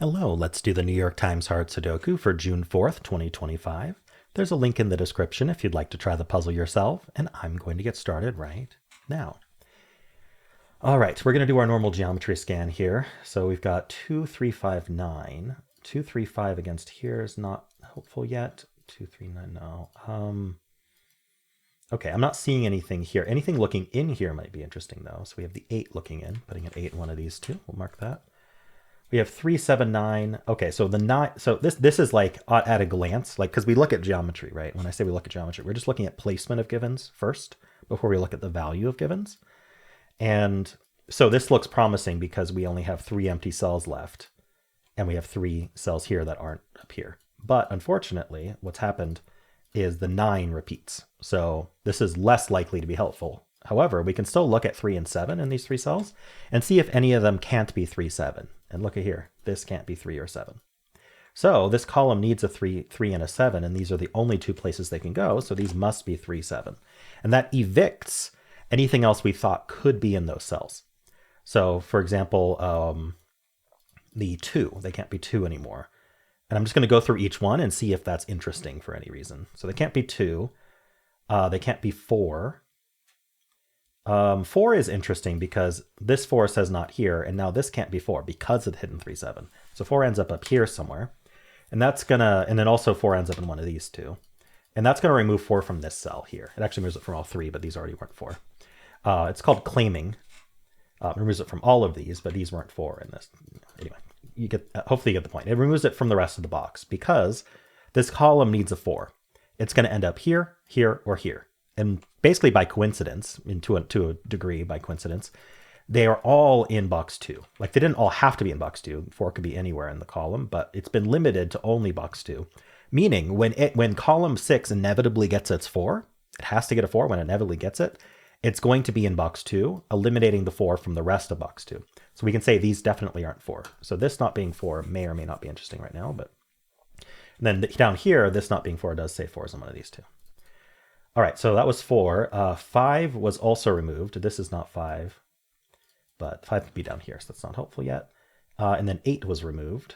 Hello, let's do the New York Times Hard Sudoku for June 4th, 2025. There's a link in the description if you'd like to try the puzzle yourself, and I'm going to get started right now. All right, we're going to do our normal geometry scan here. So we've got 2, 3, 5, 9. 2, 3, 5 against here is not helpful yet. 2, 3, 9, no. Okay, I'm not seeing anything here. Anything looking in here might be interesting though. So we have the 8 looking in, putting an 8 in one of these two. We'll mark that. We have 3, 7, 9. Okay, so the 9. So this is like at a glance, like because we look at geometry, right? When I say we look at geometry, we're just looking at placement of givens first before we look at the value of givens. And so this looks promising because we only have 3 empty cells left, and we have 3 cells here that aren't up here. But unfortunately, what's happened is the 9 repeats. So this is less likely to be helpful. However, we can still look at 3 and 7 in these 3 cells and see if any of them can't be 3, 7. And look at here, this can't be 3 or 7. So this column needs a 3, 3, and a 7, and these are the only 2 places they can go, so these must be 3, 7. And that evicts anything else we thought could be in those cells. So for example, the 2, they can't be 2 anymore. And I'm just going to go through each one and see if that's interesting for any reason. So they can't be 2. They can't be 4. 4 is interesting because this 4 says not here, and now this can't be 4 because of the hidden 3, 7. So 4 ends up here somewhere, and that's gonna, and then also 4 ends up in one of these two, and that's gonna remove 4 from this cell here. It actually moves it from all 3, but these already weren't 4. It's called claiming. It removes it from all of these, but these weren't 4 in this. Anyway, you get, hopefully you get the point. It removes it from the rest of the box because this column needs a 4. It's gonna end up here, here, or here. And basically by coincidence, to a degree by coincidence, they are all in box 2. Like they didn't all have to be in box 2. 4 could be anywhere in the column, but it's been limited to only box 2. Meaning when column 6 inevitably gets its 4, it has to get a 4 when it inevitably gets it, it's going to be in box 2, eliminating the 4 from the rest of box 2. So we can say these definitely aren't 4. So this not being 4 may or may not be interesting right now, but then down here, this not being 4 does say 4 is in one of these two. All right, so that was 4. 5 was also removed. This is not 5, but 5 could be down here, so that's not helpful yet. And then 8 was removed.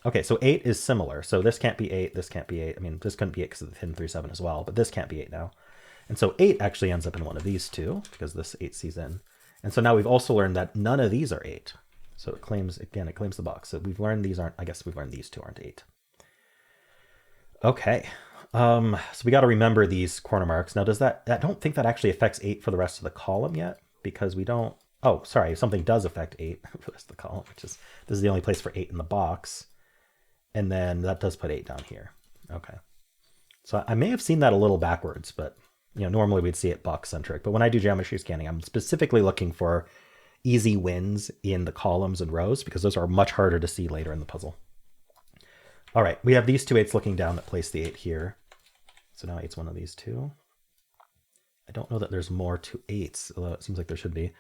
Okay, so 8 is similar. So this can't be 8, this can't be 8. I mean, this couldn't be 8 because of the hidden 3, 7 as well, but this can't be 8 now. And so 8 actually ends up in one of these two because this 8 sees in. And so now we've also learned that none of these are 8. So it claims, again, it claims the box. So we've learned these aren't, I guess we've learned these two aren't 8. Okay. So we got to remember these corner marks. Now, does that, I don't think that actually affects 8 for the rest of the column yet, because we don't, oh, sorry, something does affect 8 for the rest of the column, which is, this is the only place for 8 in the box. And then that does put 8 down here. Okay. So I may have seen that a little backwards, but you know, normally we'd see it box centric, but when I do geometry scanning, I'm specifically looking for easy wins in the columns and rows because those are much harder to see later in the puzzle. All right, we have these two 8s looking down that place the 8 here. So now 8's one of these two. I don't know that there's more to 8s, although it seems like there should be.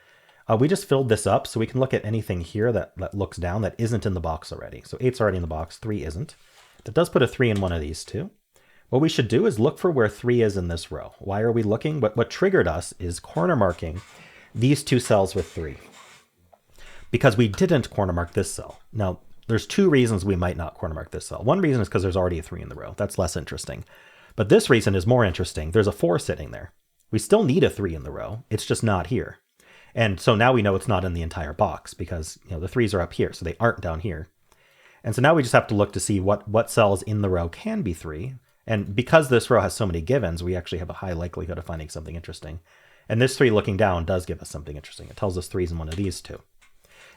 We just filled this up so we can look at anything here that looks down that isn't in the box already. So 8's already in the box, 3 isn't. That does put a 3 in one of these two. What we should do is look for where 3 is in this row. Why are we looking? What triggered us is corner marking these 2 cells with 3. Because we didn't corner mark this cell. Now, there's 2 reasons we might not corner mark this cell. One reason is because there's already a 3 in the row. That's less interesting. But this reason is more interesting. There's a 4 sitting there. We still need a 3 in the row. It's just not here. And so now we know it's not in the entire box because you know the 3s are up here, so they aren't down here. And so now we just have to look to see what cells in the row can be 3. And because this row has so many givens, we actually have a high likelihood of finding something interesting. And this 3 looking down does give us something interesting. It tells us 3's in one of these two.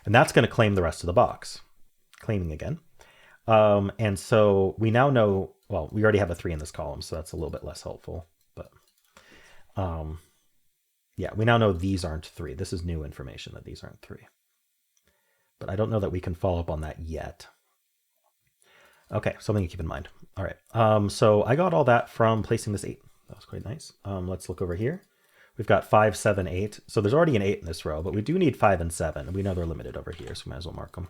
And that's going to claim the rest of the box. Claiming again. And so we now know, well, we already have a 3 in this column, so that's a little bit less helpful. But yeah, we now know these aren't 3. This is new information that these aren't 3. But I don't know that we can follow up on that yet. Okay, something to keep in mind. All right, so I got all that from placing this 8. That was quite nice. Let's look over here. We've got 5, 7, 8. So there's already an 8 in this row, but we do need 5 and 7. And we know they're limited over here, so we might as well mark them.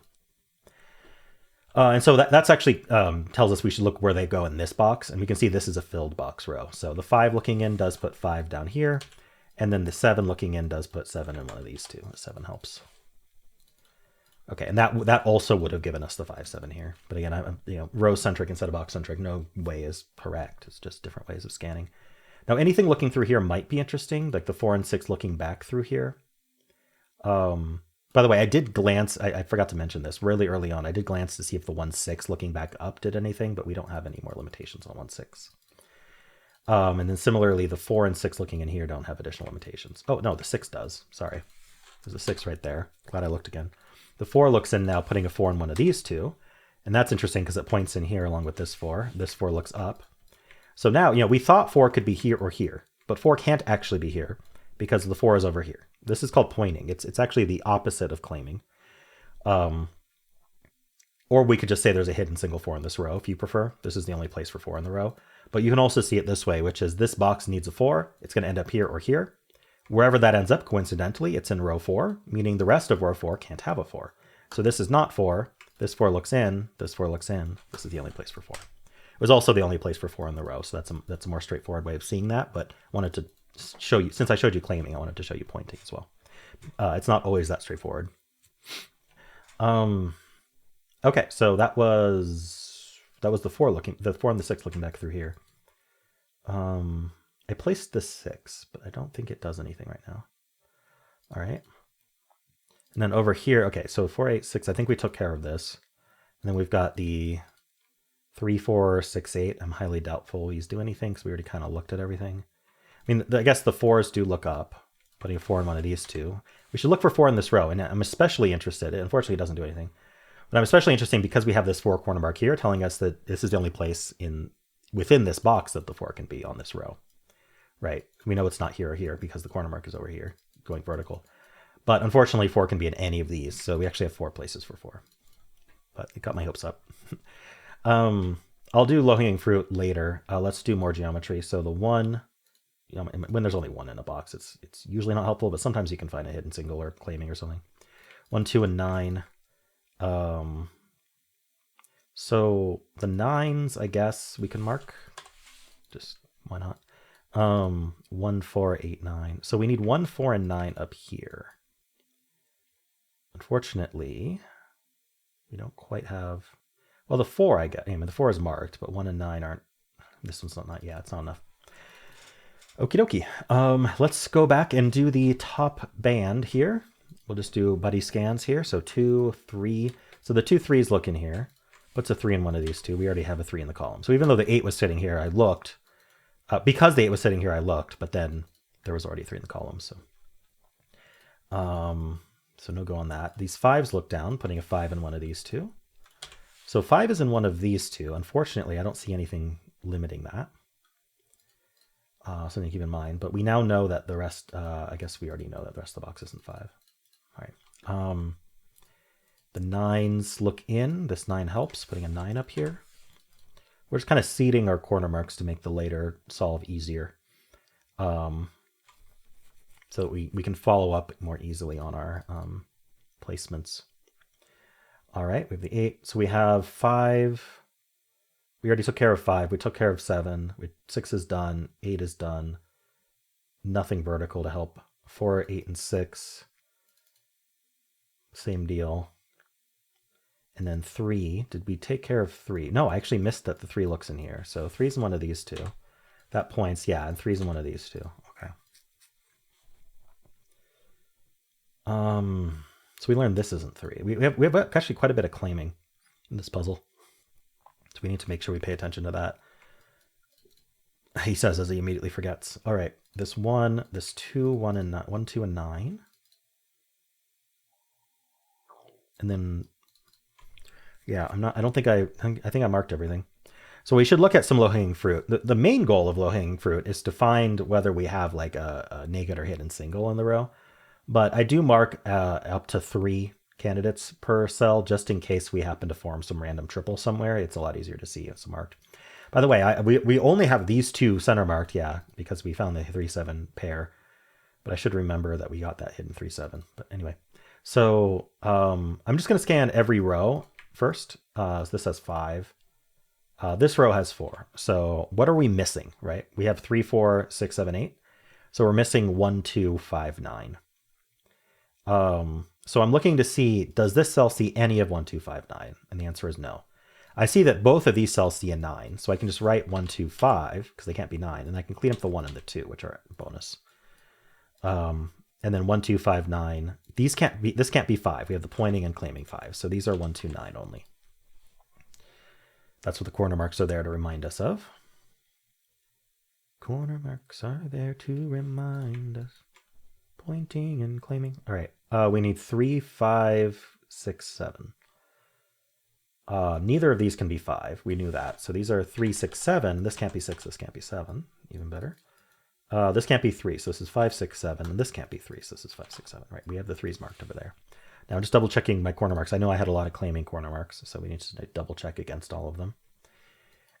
And so that's actually tells us we should look where they go in this box. And we can see this is a filled box row. So the 5 looking in does put 5 down here. And then the 7 looking in does put 7 in one of these two. 7 helps. Okay, and that also would have given us the 5, 7 here. But again, I'm row centric instead of box centric. No way is correct. It's just different ways of scanning. Now, anything looking through here might be interesting, like the 4 and 6 looking back through here. By the way, I did glance. I forgot to mention this really early on. I did glance to see if the 1, 6 looking back up did anything, but we don't have any more limitations on 1, 6. And then similarly, the 4 and 6 looking in here don't have additional limitations. Oh, no, the 6 does. Sorry. There's a 6 right there. Glad I looked again. The 4 looks in now, putting a 4 in one of these two. And that's interesting because it points in here along with this 4. This 4 looks up. So now, we thought 4 could be here or here, but 4 can't actually be here because the 4 is over here. This is called pointing. It's actually the opposite of claiming. Or we could just say there's a hidden single 4 in this row if you prefer. This is the only place for 4 in the row. But you can also see it this way, which is this box needs a 4. It's going to end up here or here. Wherever that ends up, coincidentally, it's in row 4, meaning the rest of row 4 can't have a 4. So this is not 4. This 4 looks in. This 4 looks in. This is the only place for 4. It was also the only place for 4 in the row, so that's a more straightforward way of seeing that. But I wanted to show you, since I showed you claiming, I wanted to show you pointing as well. It's not always that straightforward. Okay, so that was the 4 and the 6 looking back through here. I placed the 6, but I don't think it does anything right now. All right. And then over here, okay, so 4, 8, 6, I think we took care of this. And then we've got the 3, 4, 6, 8. I'm highly doubtful these do anything because we already kind of looked at everything. I mean, I guess the 4s do look up, putting a 4 in one of these two. We should look for 4 in this row, and I'm especially interested. Unfortunately, it doesn't do anything. But I'm especially interested because we have this 4 corner mark here telling us that this is the only place within this box that the 4 can be on this row. Right? We know it's not here or here because the corner mark is over here going vertical. But unfortunately, 4 can be in any of these. So we actually have 4 places for 4. But it got my hopes up. I'll do low-hanging fruit later. Let's do more geometry. So the 1, when there's only 1 in a box, it's usually not helpful, but sometimes you can find a hidden single or claiming or something. 1, 2, and 9. So the 9s, I guess we can mark. Just why not? 1, 4, 8, 9. So we need 1, 4, and 9 up here. Unfortunately, we don't quite have. Well, the 4 I mean, the 4 is marked, but 1 and 9 aren't. This one's not. Yeah, it's not enough. Okie dokie. Let's go back and do the top band here. We'll just do buddy scans here. So 2, 3. So the 2 3s look in here. What's a 3 in one of these two? We already have a 3 in the column. So even though the 8 was sitting here, I looked. Because the 8 was sitting here, I looked, but then there was already 3 in the column. So no go on that. These 5s look down, putting a 5 in one of these two. So 5 is in one of these two. Unfortunately, I don't see anything limiting that. Something to keep in mind. But we now know that the rest, I guess we already know that the rest of the box isn't 5. All right. The 9s look in. This 9 helps, putting a 9 up here. We're just kind of seeding our corner marks to make the later solve easier. So that we can follow up more easily on our placements. All right, we have the 8. So we have 5. We already took care of 5. We took care of 7. 6 is done. 8 is done. Nothing vertical to help. 4, 8, and 6. Same deal. And then 3. Did we take care of 3? No, I actually missed that the 3 looks in here. So 3's in one of these two. That points, yeah, and 3's in one of these two. Okay. So we learned this isn't 3. We have actually quite a bit of claiming in this puzzle. So we need to make sure we pay attention to that. He says as he immediately forgets. All right, this 1, this 2, 1, and 1, 2, and 9. And then, yeah, I think I marked everything. So we should look at some low-hanging fruit. The main goal of low-hanging fruit is to find whether we have like a naked or hidden single in the row. But I do mark up to 3 candidates per cell just in case we happen to form some random triple somewhere. It's a lot easier to see it's marked. By the way, we only have these 2 center marked, yeah, because we found the 3-7 pair. But I should remember that we got that hidden 3-7. But anyway, so I'm just going to scan every row first. So this has 5. This row has 4. So what are we missing, right? We have 3, 4, 6, 7, 8. So we're missing 1, 2, 5, 9. So I'm looking to see, does this cell see any of 1, 2, 5, 9? And the answer is no. I see that both of these cells see a 9, so I can just write 1, 2, 5, because they can't be 9, and I can clean up the 1 and the 2, which are bonus. And then 1, 2, 5, 9. This can't be 5. We have the pointing and claiming 5, so these are 1, 2, 9 only. That's what the corner marks are there to remind us of. Corner marks are there to remind us. Pointing and claiming. All right. We need 3, 5, 6, 7. Neither of these can be 5. We knew that. So these are 3, 6, 7. This can't be 6. This can't be 7. Even better. This can't be 3. So this is 5, 6, 7. And this can't be 3. So this is 5, 6, 7. Right. We have the 3's marked over there. Now I'm just double checking my corner marks. I know I had a lot of claiming corner marks, so we need to double check against all of them.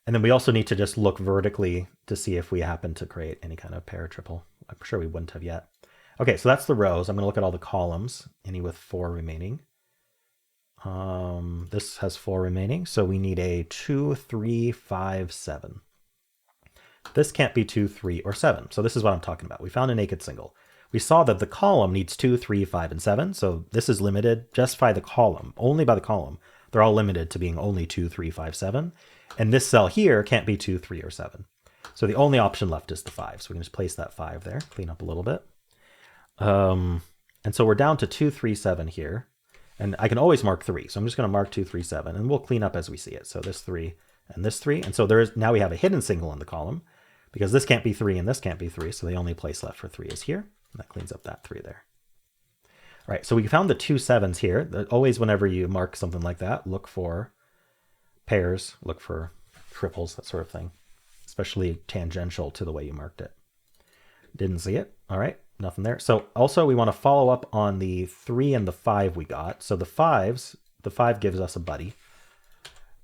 And then we also need to just look vertically to see if we happen to create any kind of pair or triple. I'm sure we wouldn't have yet. Okay, so that's the rows. I'm going to look at all the columns, any with 4 remaining. This has 4 remaining, so we need a 2, 3, 5, 7. This can't be 2, 3, or 7. So this is what I'm talking about. We found a naked single. We saw that the column needs 2, 3, 5, and 7. So this is limited just by the column, only by the column. They're all limited to being only 2, 3, 5, 7. And this cell here can't be 2, 3, or 7. So the only option left is the 5. So we can just place that 5 there, clean up a little bit. And so we're down to 2, 3, 7 here. And I can always mark 3. So I'm just going to mark 2, 3, 7. And we'll clean up as we see it. So this 3 and this 3. And so now we have a hidden single in the column, because this can't be 3 and this can't be 3. So the only place left for 3 is here. And that cleans up that 3 there. All right, so we found the 2 7s here. Always whenever you mark something like that, look for pairs, look for triples, that sort of thing, especially tangential to the way you marked it. Didn't see it. All right, nothing there. So also we want to follow up on the 3 and the 5 we got. So the 5 gives us a buddy.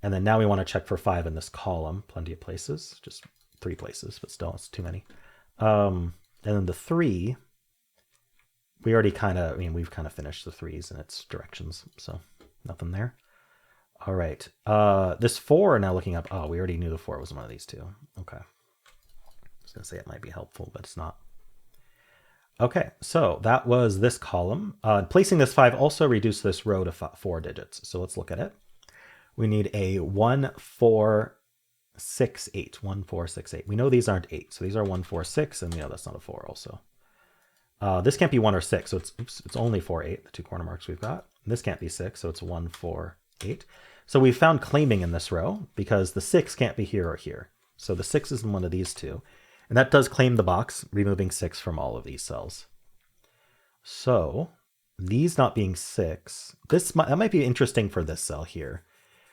And then now we want to check for 5 in this column. Plenty of places, just 3 places, but still it's too many. And then the 3, we already we've kind of finished the 3s and its directions, so nothing there. All right, this 4 now looking up, we already knew the 4 was one of these two. Okay, I was gonna say it might be helpful, but it's not. Okay, so that was this column. Placing this 5 also reduced this row to 4 digits. So let's look at it. We need a 1, 4, 6, 8. 1, 4, 6, 8. We know these aren't 8, so these are 1, 4, 6, and that's not a 4 also. This can't be 1 or 6, so it's only 4, 8, the 2 corner marks we've got. And this can't be 6, so it's 1, 4, 8. So we found claiming in this row because the 6 can't be here or here. So the 6 is in one of these two. And that does claim the box, removing 6 from all of these cells. So these not being 6, that might be interesting for this cell here.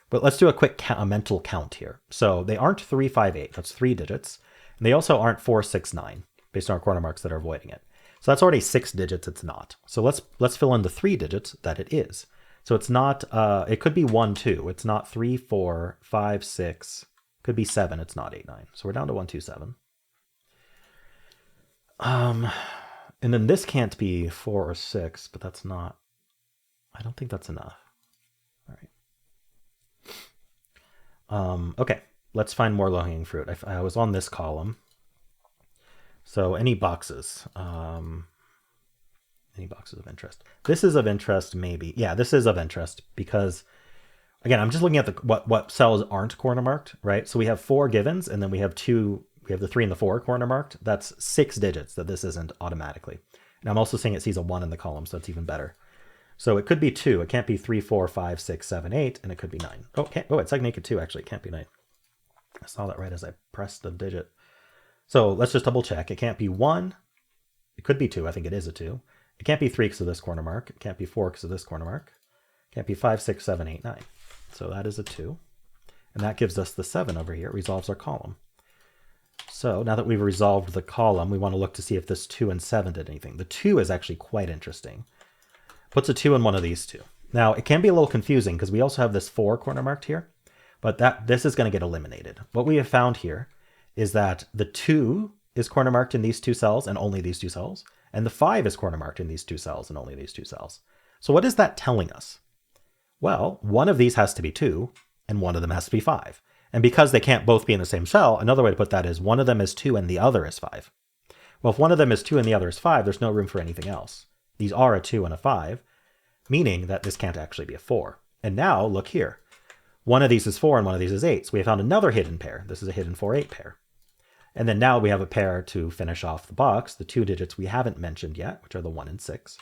But let's do a quick mental count here. So they aren't 3, 5, 8. That's 3 digits. And they also aren't 4, 6, 9, based on our corner marks that are avoiding it. So that's already 6 digits it's not. So let's fill in the 3 digits that it is. So it's not, it could be 1, 2. It's not 3, 4, 5, 6. Could be 7. It's not 8, 9. So we're down to 1, 2, 7. And then this can't be 4 or 6, but that's not, I don't think that's enough. All right. Okay, let's find more low-hanging fruit. I was on this column. So any boxes of interest. This is of interest, maybe. Yeah, this is of interest because, again, I'm just looking at what cells aren't corner marked, right? So we have 4 givens, and then we have the 3 and the 4 corner marked. That's 6 digits that this isn't automatically. And I'm also saying it sees a 1 in the column, so that's even better. So it could be 2. It can't be 3, 4, 5, 6, 7, 8, and it could be 9. It's like naked 2, actually. It can't be 9. I saw that right as I pressed the digit. So let's just double check. It can't be 1. It could be 2. I think it is a 2. It can't be 3 because of this corner mark. It can't be 4 because of this corner mark. It can't be 5, 6, 7, 8, 9. So that is a 2. And that gives us the 7 over here. It resolves our column. So now that we've resolved the column, we want to look to see if this 2 and 7 did anything. The 2 is actually quite interesting. Puts a 2 in one of these two. Now, it can be a little confusing because we also have this 4 corner marked here, but this is going to get eliminated. What we have found here is that the 2 is corner marked in these 2 cells and only these 2 cells, and the 5 is corner marked in these 2 cells and only these 2 cells. So what is that telling us? Well, one of these has to be 2, and one of them has to be 5. And because they can't both be in the same cell, another way to put that is one of them is 2 and the other is 5. Well, if one of them is 2 and the other is 5, there's no room for anything else. These are a 2 and a 5. meaning that this can't actually be a 4. And now look here. One of these is 4 and one of these is 8. So we have found another hidden pair. This is a hidden 4-8 pair. And then now we have a pair to finish off the box, the 2 digits we haven't mentioned yet, which are the 1 and 6.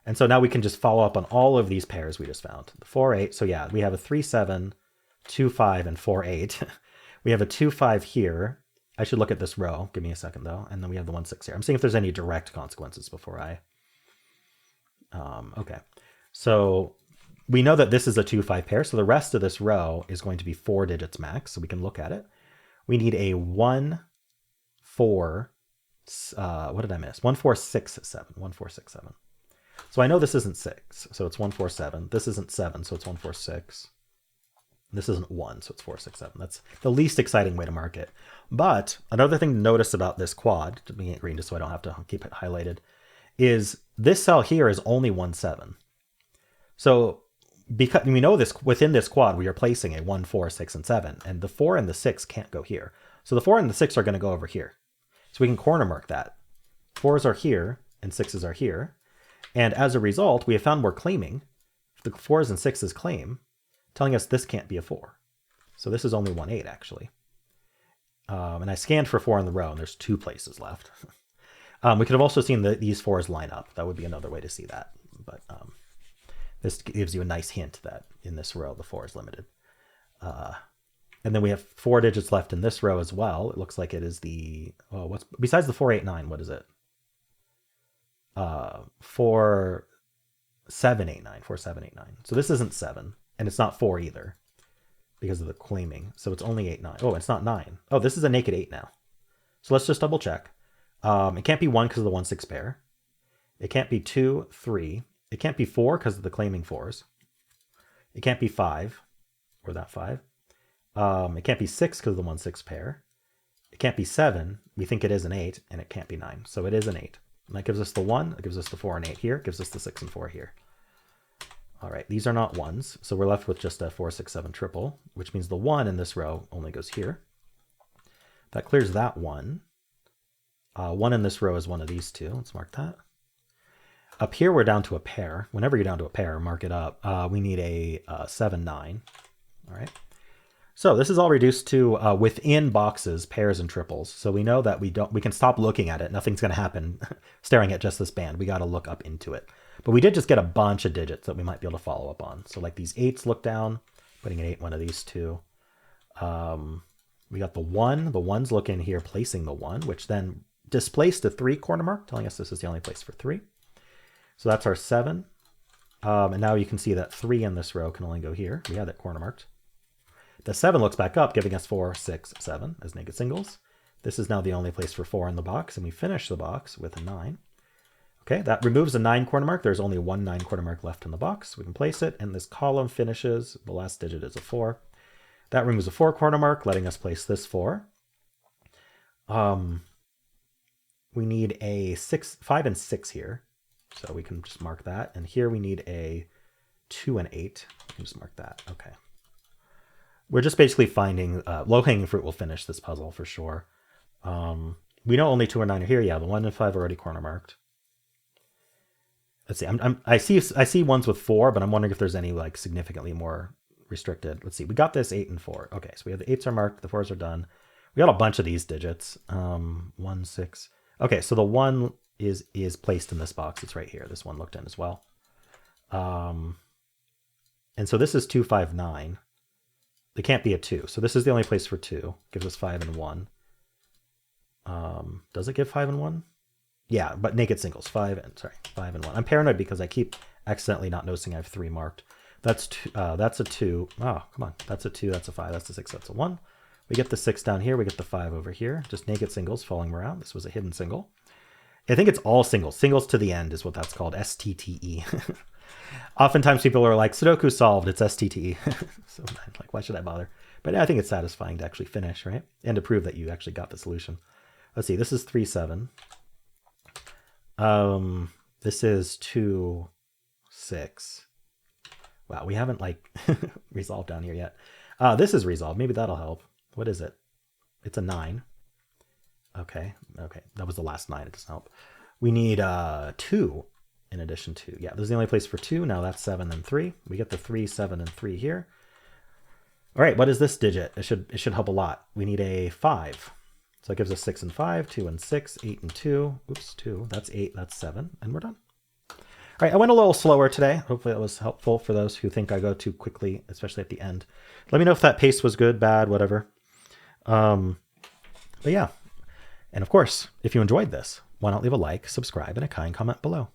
And so now we can just follow up on all of these pairs we just found. The 4-8, so yeah, we have a 3-7, 2-5, and 4-8. We have a 2-5 here. I should look at this row. Give me a second, though. And then we have the 1-6 here. I'm seeing if there's any direct consequences before I... okay. So we know that this is a 2-5 pair, so the rest of this row is going to be 4 digits max, so we can look at it. We need a 1, 4... what did I miss? 1, 4, 6, 7. 1, 4, 6, 7. So I know this isn't 6, so it's 1, 4, 7. This isn't 7, so it's 1, 4, 6. This isn't 1, so it's 4, 6, 7. That's the least exciting way to mark it. But another thing to notice about this quad, to be green just so I don't have to keep it highlighted, is this cell here is only 1, 7. So because we know this within this quad, we are placing a 1, 4, 6, and 7, and the 4 and the 6 can't go here. So the 4 and the 6 are going to go over here. So we can corner mark that. 4s are here, and 6s are here. And as a result, we have found we're claiming. The 4s and 6s claim, telling us this can't be a 4. So this is only 1, 8, actually. And I scanned for 4 in the row, and there's 2 places left. We could have also seen these 4s line up. That would be another way to see that. But this gives you a nice hint that in this row, the 4 is limited. And then we have 4 digits left in this row as well. It looks like it is the... Oh, what's besides the 4, 8, 9, what is it? 4, 7, 8, 9. 4, 7, 8, 9. So this isn't 7, and it's not 4 either because of the claiming. So it's only 8, 9. Oh, it's not 9. Oh, this is a naked 8 now. So let's just double check. It can't be 1 because of the 1, 6 pair. It can't be 2, 3. It can't be 4 because of the claiming 4s. It can't be 5, or that 5. It can't be 6 because of the 1, 6 pair. It can't be 7. We think it is an 8, and it can't be 9. So it is an 8. And that gives us the 1. It gives us the 4 and 8 here. It gives us the 6 and 4 here. All right, these are not 1s. So we're left with just a 4, 6, 7 triple, which means the 1 in this row only goes here. That clears that 1. 1 in this row is one of these 2. Let's mark that. Up here, we're down to a pair. Whenever you're down to a pair, mark it up. We need a 7, 9. All right. So this is all reduced to within boxes, pairs and triples. So we know that we can stop looking at it. Nothing's going to happen staring at just this band. We got to look up into it. But we did just get a bunch of digits that we might be able to follow up on. So like these 8s look down, putting an 8 in one of these 2. We got the 1. The 1's look in here, placing the 1, which then displaced a 3 corner mark, telling us this is the only place for 3. So that's our 7. And now you can see that 3 in this row can only go here. We had that corner marked. The 7 looks back up, giving us 4, 6, 7 as naked singles. This is now the only place for 4 in the box, and we finish the box with a 9. Okay, that removes a 9 corner mark. There's only one 9 corner mark left in the box. We can place it, and this column finishes. The last digit is a 4. That removes a 4 corner mark, letting us place this 4. We need a 6, 5 and 6 here, so we can just mark that. And here we need a 2 and 8. We can just mark that. Okay. We're just basically finding low-hanging fruit will finish this puzzle for sure. We know only 2 and 9 are here. Yeah, the 1 and 5 are already corner marked. Let's see. I see ones with 4, but I'm wondering if there's any like significantly more restricted. Let's see. We got this 8 and 4. Okay, so we have the 8s are marked. The 4s are done. We got a bunch of these digits. 1, 6. Okay, so the 1 is placed in this box. It's right here. This one looked in as well. And so this is 2, 5, 9. It can't be a 2. So this is the only place for 2. Gives us 5 and 1. Does it give 5 and 1? Yeah, but naked singles. 5 and 1. I'm paranoid because I keep accidentally not noticing I have 3 marked. That's a 2. Oh, come on. That's a 2. That's a 5. That's a 6. That's a 1. We get the 6 down here. We get the 5 over here. Just naked singles following around. This was a hidden single. I think it's all singles. Singles to the end is what that's called. STTE. Oftentimes people are like, Sudoku solved, it's STTE. So I'm like, why should I bother? But I think it's satisfying to actually finish, right? And to prove that you actually got the solution. Let's see, this is 3, 7. This is 2, 6. Wow, we haven't like resolved down here yet. This is resolved. Maybe that'll help. What is it? It's a 9. Okay. That was the last 9. It doesn't help. We need 2 in addition to, yeah, this is the only place for 2. Now that's 7 and 3. We get the 3, 7, and 3 here. All right, what is this digit? It should help a lot. We need a 5. So it gives us 6 and 5, 2 and 6, 8 and 2. Oops, 2. That's 8, that's 7, and we're done. All right, I went a little slower today. Hopefully that was helpful for those who think I go too quickly, especially at the end. Let me know if that pace was good, bad, whatever. But yeah, and of course, if you enjoyed this, why not leave a like, subscribe, and a kind comment below.